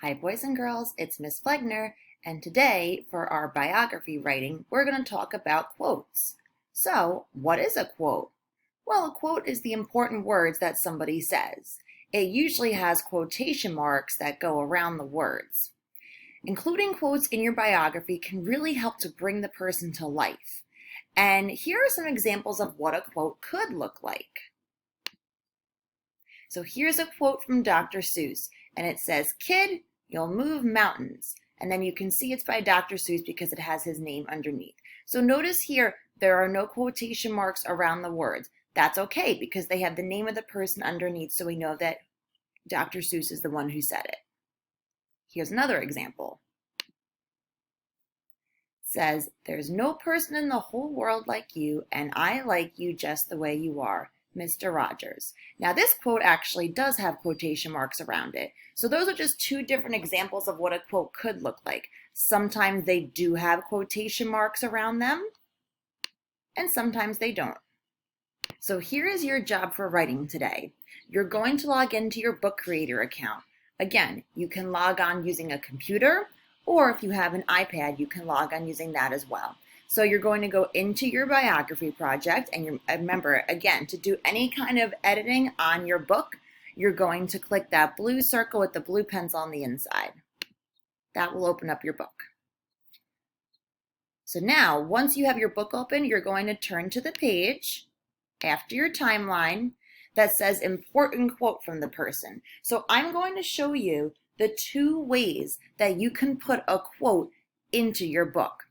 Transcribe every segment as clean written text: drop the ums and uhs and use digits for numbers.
Hi boys and girls, it's Miss Flegner, and today for our biography writing, we're going to talk about quotes. So, what is a quote? Well, a quote is the important words that somebody says. It usually has quotation marks that go around the words. Including quotes in your biography can really help to bring the person to life. And here are some examples of what a quote could look like. So here's a quote from Dr. Seuss, and it says, "Kid, you'll move mountains." And then you can see it's by Dr. Seuss because it has his name underneath. So notice here, there are no quotation marks around the words. That's okay because they have the name of the person underneath, so we know that Dr. Seuss is the one who said it. Here's another example. It says, "There's no person in the whole world like you, and I like you just the way you are, Mr. Rogers." Now this quote actually does have quotation marks around it. So those are just two different examples of what a quote could look like. Sometimes they do have quotation marks around them, and sometimes they don't. So here is your job for writing today. You're going to log into your Book Creator account. Again, you can log on using a computer, or if you have an iPad, you can log on using that as well. So you're going to go into your biography project, and remember, again, to do any kind of editing on your book, you're going to click that blue circle with the blue pencil on the inside. That will open up your book. So now, once you have your book open, you're going to turn to the page after your timeline that says important quote from the person. So I'm going to show you the two ways that you can put a quote into your book.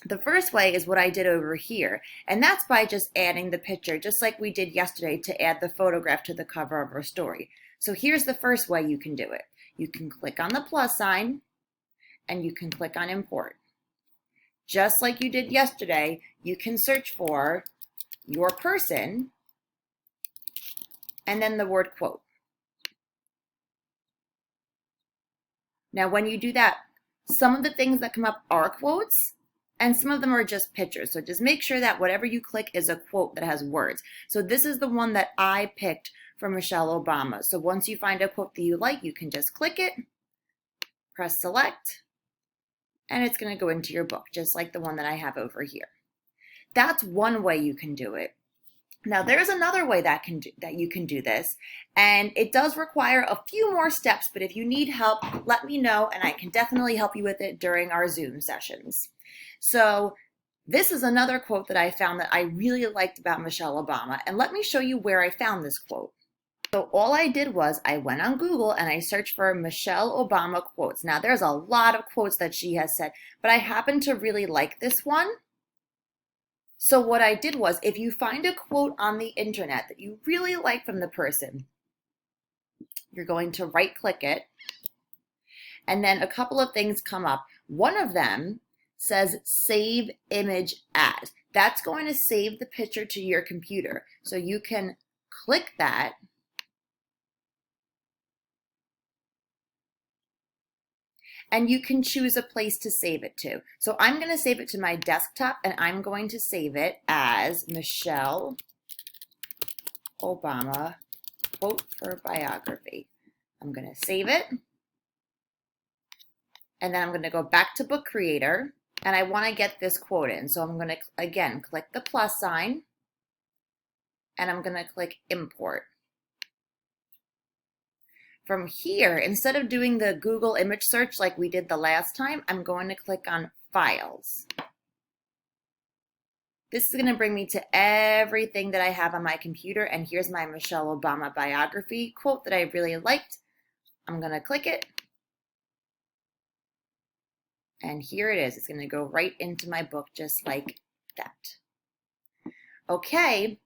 The first way is what I did over here, and that's by just adding the picture, just like we did yesterday to add the photograph to the cover of our story. So here's the first way you can do it. You can click on the plus sign, and you can click on import. Just like you did yesterday, you can search for your person, and then the word quote. Now when you do that, some of the things that come up are quotes, and some of them are just pictures. So just make sure that whatever you click is a quote that has words. So this is the one that I picked from Michelle Obama. So once you find a quote that you like, you can just click it, press select, and it's going to go into your book, just like the one that I have over here. That's one way you can do it. Now there's another way that you can do this, and it does require a few more steps, but if you need help, let me know and I can definitely help you with it during our Zoom sessions. So this is another quote that I found that I really liked about Michelle Obama, and let me show you where I found this quote. So all I did was I went on Google and I searched for Michelle Obama quotes. Now there's a lot of quotes that she has said, but I happen to really like this one. So what I did was, if you find a quote on the internet that you really like from the person, you're going to right click it, and then a couple of things come up. One of them says save image as. That's going to save the picture to your computer. So you can click that, and you can choose a place to save it to. So I'm going to save it to my desktop, and I'm going to save it as Michelle Obama quote for biography. I'm going to save it, and then I'm going to go back to Book Creator, and I want to get this quote in. So I'm going to, again, click the plus sign, and I'm going to click import. From here, instead of doing the Google image search like we did the last time, I'm going to click on Files. This is going to bring me to everything that I have on my computer, and here's my Michelle Obama biography quote that I really liked. I'm going to click it, and here it is. It's going to go right into my book just like that. Okay,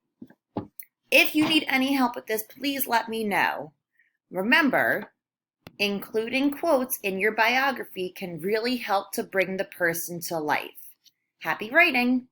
if you need any help with this, please let me know. Remember, including quotes in your biography can really help to bring the person to life. Happy writing!